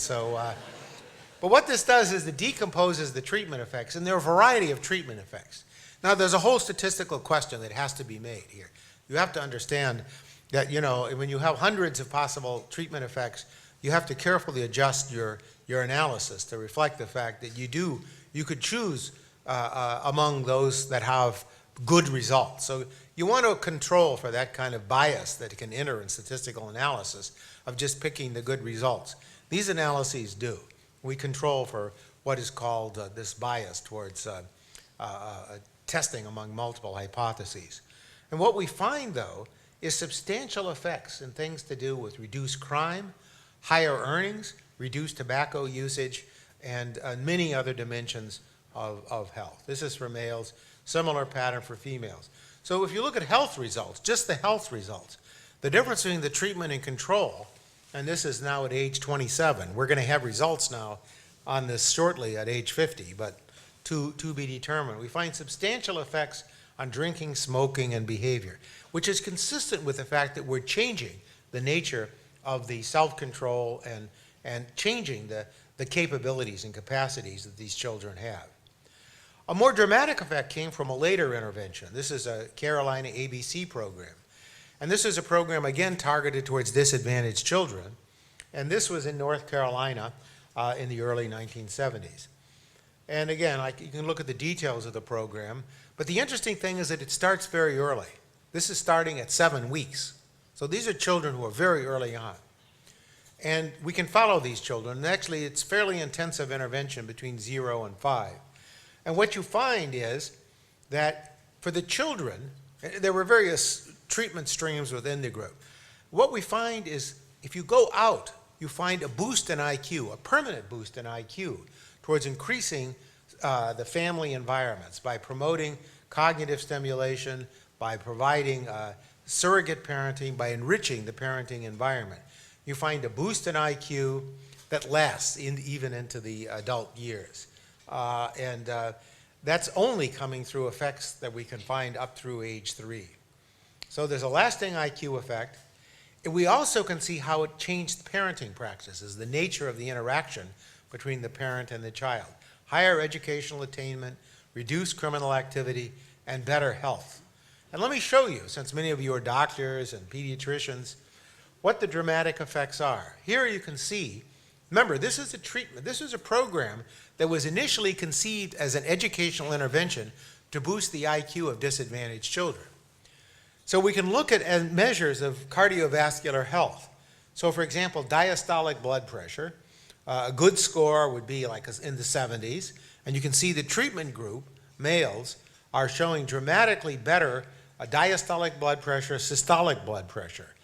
But what this does is it decomposes the treatment effects, and there are a variety of treatment effects. Now, there's a whole statistical question that has to be made here. You have to understand that, when you have hundreds of possible treatment effects, you have to carefully adjust your analysis to reflect the fact that you could choose among those that have good results. So you want to control for that kind of bias that can enter in statistical analysis of just picking the good results. These analyses do. We control for what is called this bias towards testing among multiple hypotheses. And what we find, though, is substantial effects in things to do with reduced crime, higher earnings, reduced tobacco usage, and many other dimensions of health. This is for males, similar pattern for females. So if you look at health results, just the health results, the difference between the treatment and control, and this is now at age 27. We're going to have results now on this shortly at age 50, but to be determined. We find substantial effects on drinking, smoking, and behavior, which is consistent with the fact that we're changing the nature of the self-control and changing the capabilities and capacities that these children have. A more dramatic effect came from a later intervention. This is a Carolina ABC program. And this is a program, again, targeted towards disadvantaged children. And this was in North Carolina in the early 1970s. And again, you can look at the details of the program. But the interesting thing is that it starts very early. This is starting at 7 weeks. So these are children who are very early on. And we can follow these children. And actually, it's fairly intensive intervention between 0 and 5. And what you find is that for the children, there were various treatment streams within the group. What we find is if you go out, you find a boost in IQ, a permanent boost in IQ, towards increasing the family environments by promoting cognitive stimulation, by providing surrogate parenting, by enriching the parenting environment. You find a boost in IQ that lasts even into the adult years. That's only coming through effects that we can find up through age 3. So there's a lasting IQ effect. We also can see how it changed parenting practices, the nature of the interaction between the parent and the child. Higher educational attainment, reduced criminal activity, and better health. And let me show you, since many of you are doctors and pediatricians, what the dramatic effects are. Here you can see, remember, this is a treatment, this is a program that was initially conceived as an educational intervention to boost the IQ of disadvantaged children. So we can look at measures of cardiovascular health. So for example, diastolic blood pressure, a good score would be like in the 70s, and you can see the treatment group, males, are showing dramatically better diastolic blood pressure, systolic blood pressure.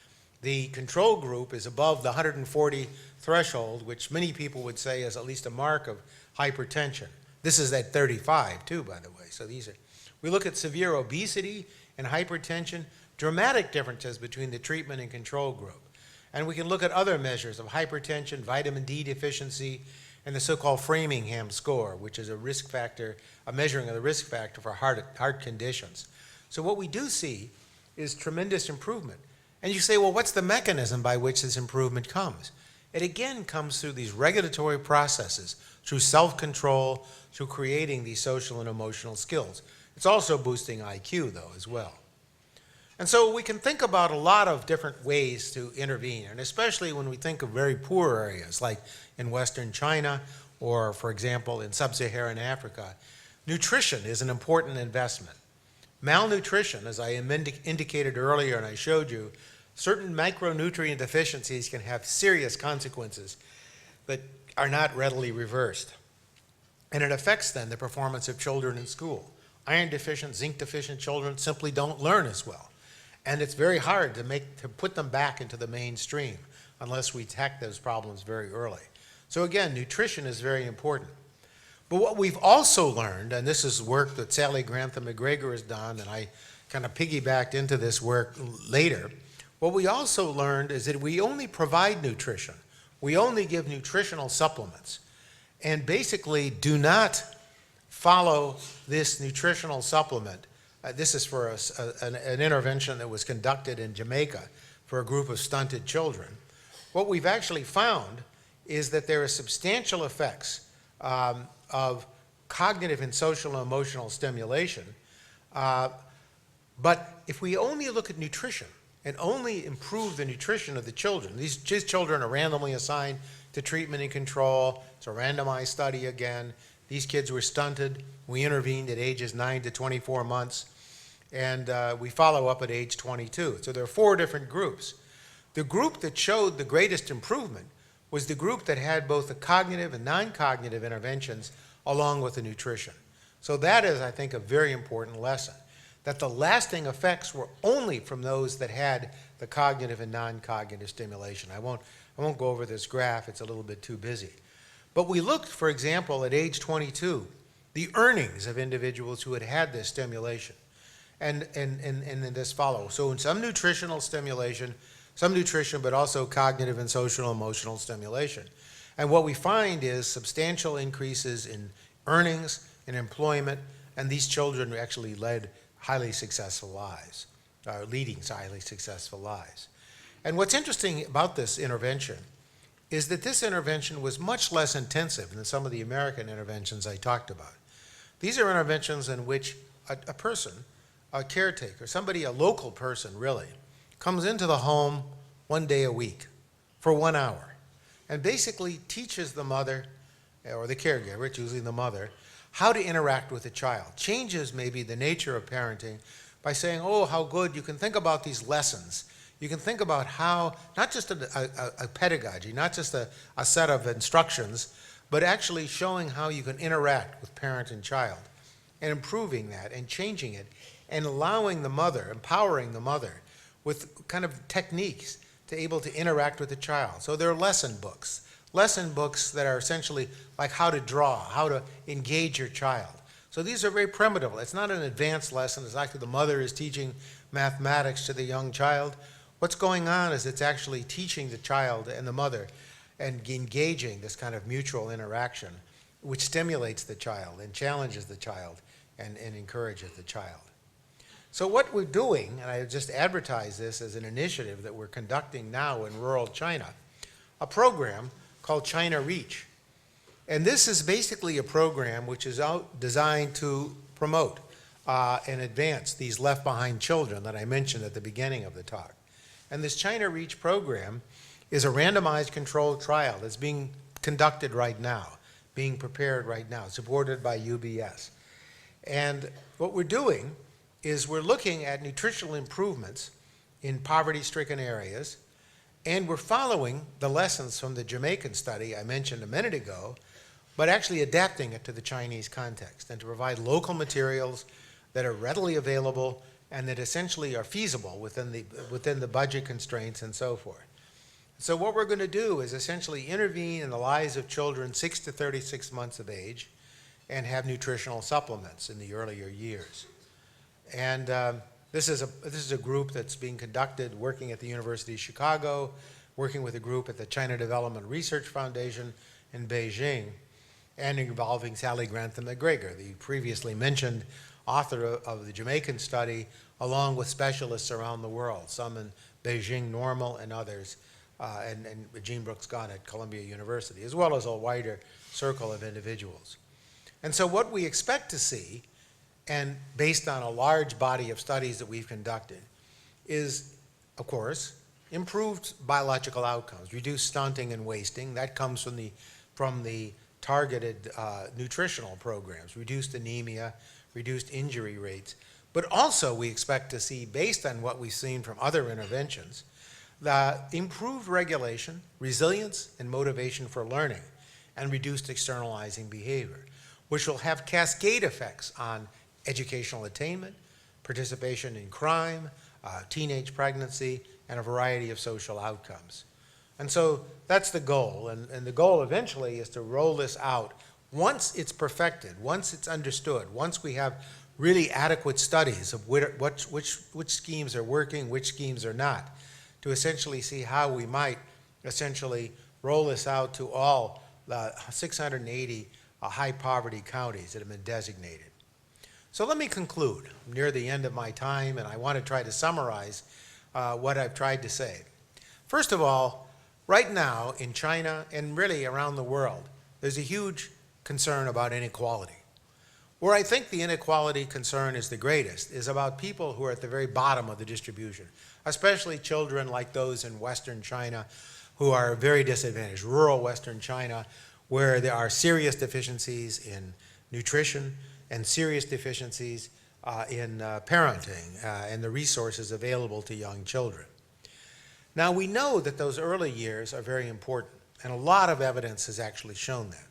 The control group is above the 140 threshold, which many people would say is at least a mark of hypertension. This is at 35 too, by the way. So we look at severe obesity and hypertension, dramatic differences between the treatment and control group. And we can look at other measures of hypertension, vitamin D deficiency, and the so-called Framingham score, which is a risk factor, a measuring of the risk factor for heart conditions. So what we do see is tremendous improvement. And you say, well, what's the mechanism by which this improvement comes? It again comes through these regulatory processes, through self-control, through creating these social and emotional skills. It's also boosting IQ, though, as well. And so we can think about a lot of different ways to intervene, and especially when we think of very poor areas, like in Western China, or, for example, in Sub-Saharan Africa. Nutrition is an important investment. Malnutrition, as I indicated earlier and I showed you, certain micronutrient deficiencies can have serious consequences that are not readily reversed. And it affects then the performance of children in school. Iron deficient, zinc deficient children simply don't learn as well. And it's very hard to put them back into the mainstream unless we tackle those problems very early. So again, nutrition is very important. But what we've also learned, and this is work that Sally Grantham McGregor has done, and I kind of piggybacked into this work later, what we also learned is that we only provide nutrition. We only give nutritional supplements, and basically do not follow this nutritional supplement. This is for an intervention that was conducted in Jamaica for a group of stunted children. What we've actually found is that there are substantial effects of cognitive and social and emotional stimulation. But if we only look at nutrition and only improve the nutrition of the children, these children are randomly assigned to treatment and control. It's a randomized study again. These kids were stunted. We intervened at ages 9 to 24 months, and we follow up at age 22. So there are 4 different groups. The group that showed the greatest improvement was the group that had both the cognitive and non-cognitive interventions along with the nutrition. So that is, I think, a very important lesson, that the lasting effects were only from those that had the cognitive and non-cognitive stimulation. I won't go over this graph, it's a little bit too busy. But we looked, for example, at age 22, the earnings of individuals who had had this stimulation. And this follows. So in some nutritional stimulation, some nutrition, but also cognitive and social emotional stimulation. And what we find is substantial increases in earnings, in employment, and these children actually led highly successful lives, leading highly successful lives. And what's interesting about this intervention is that this intervention was much less intensive than some of the American interventions I talked about. These are interventions in which a person, a caretaker, somebody, a local person really, comes into the home 1 day a week for 1 hour and basically teaches the mother or the caregiver, it's usually the mother, how to interact with the child. Changes maybe the nature of parenting by saying, oh, how good, you can think about these lessons. You can think about how, not just a pedagogy, not just a set of instructions, but actually showing how you can interact with parent and child and improving that and changing it and allowing the mother, empowering the mother with kind of techniques to able to interact with the child. So there are lesson books that are essentially like how to draw, how to engage your child. So these are very primitive. It's not an advanced lesson. It's like the mother is teaching mathematics to the young child. What's going on is it's actually teaching the child and the mother and engaging this kind of mutual interaction, which stimulates the child and challenges the child and encourages the child. So what we're doing, and I just advertise this as an initiative that we're conducting now in rural China, a program called China Reach. And this is basically a program which is designed to promote and advance these left behind children that I mentioned at the beginning of the talk. And this China Reach program is a randomized controlled trial that's being conducted right now, being prepared right now, supported by UBS. And what we're doing is we're looking at nutritional improvements in poverty-stricken areas, and we're following the lessons from the Jamaican study I mentioned a minute ago, but actually adapting it to the Chinese context and to provide local materials that are readily available and that essentially are feasible within the budget constraints and so forth. So what we're going to do is essentially intervene in the lives of children 6 to 36 months of age and have nutritional supplements in the earlier years. And this is a group that's being conducted working at the University of Chicago, working with a group at the China Development Research Foundation in Beijing, and involving Sally Grantham McGregor, the previously mentioned author of the Jamaican study, along with specialists around the world, some in Beijing Normal and others, and Jean Brooks Gunn at Columbia University, as well as a wider circle of individuals. And so what we expect to see, and based on a large body of studies that we've conducted, is, of course, improved biological outcomes, reduced stunting and wasting. That comes from the targeted nutritional programs, reduced anemia, reduced injury rates. But also we expect to see, based on what we've seen from other interventions, the improved regulation, resilience, and motivation for learning, and reduced externalizing behavior, which will have cascade effects on educational attainment, participation in crime, teenage pregnancy, and a variety of social outcomes. And so that's the goal, and the goal eventually is to roll this out once it's perfected, once it's understood, once we have really adequate studies of which schemes are working, which schemes are not, to essentially see how we might essentially roll this out to all the 680 high poverty counties that have been designated. So let me conclude. I'm near the end of my time, and I want to try to summarize what I've tried to say. First of all, right now in China and really around the world, there's a huge concern about inequality. Where I think the inequality concern is the greatest is about people who are at the very bottom of the distribution, especially children like those in Western China who are very disadvantaged, rural Western China, where there are serious deficiencies in nutrition and serious deficiencies in parenting and the resources available to young children. Now, we know that those early years are very important, and a lot of evidence has actually shown that.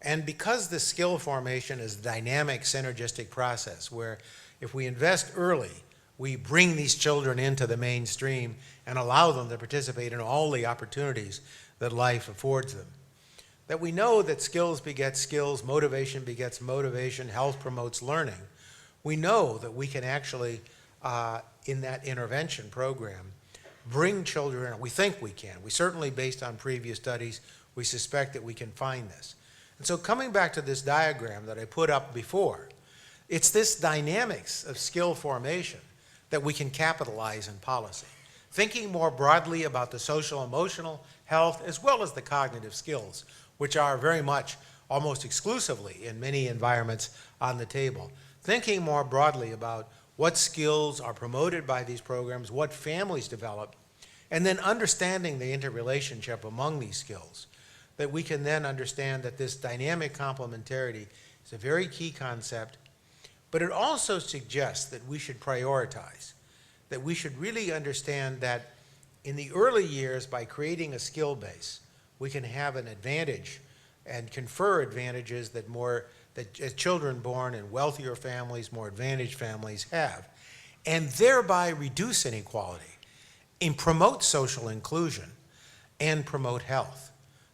And because the skill formation is a dynamic synergistic process where if we invest early, we bring these children into the mainstream and allow them to participate in all the opportunities that life affords them. That we know that skills beget skills, motivation begets motivation, health promotes learning. We know that we can actually, in that intervention program, bring children, we think we can. We certainly, based on previous studies, we suspect that we can find this. And so coming back to this diagram that I put up before, it's this dynamics of skill formation that we can capitalize in policy. Thinking more broadly about the social, emotional, health, as well as the cognitive skills, which are very much, almost exclusively in many environments on the table. Thinking more broadly about what skills are promoted by these programs, what families develop, and then understanding the interrelationship among these skills, that we can then understand that this dynamic complementarity is a very key concept, but it also suggests that we should prioritize, that we should really understand that in the early years, by creating a skill base, we can have an advantage and confer advantages that children born in wealthier families, more advantaged families have, and thereby reduce inequality and promote social inclusion and promote health.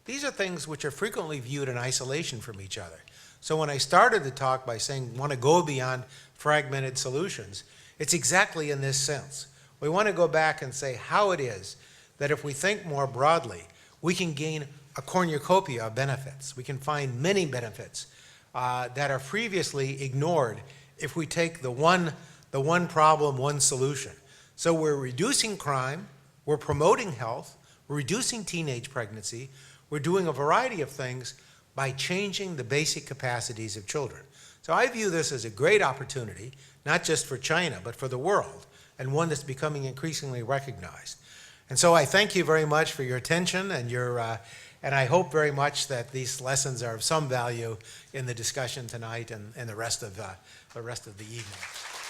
These are things which are frequently viewed in isolation from each other. So when I started the talk by saying we want to go beyond fragmented solutions, it's exactly in this sense. We want to go back and say how it is that if we think more broadly, we can gain a cornucopia of benefits. We can find many benefits that are previously ignored if we take the one the one problem, one solution. So we're reducing crime, we're promoting health, we're reducing teenage pregnancy, we're doing a variety of things by changing the basic capacities of children. So I view this as a great opportunity, not just for China, but for the world, and one that's becoming increasingly recognized. And so I thank you very much for your attention and and I hope very much that these lessons are of some value in the discussion tonight and the rest of the evening.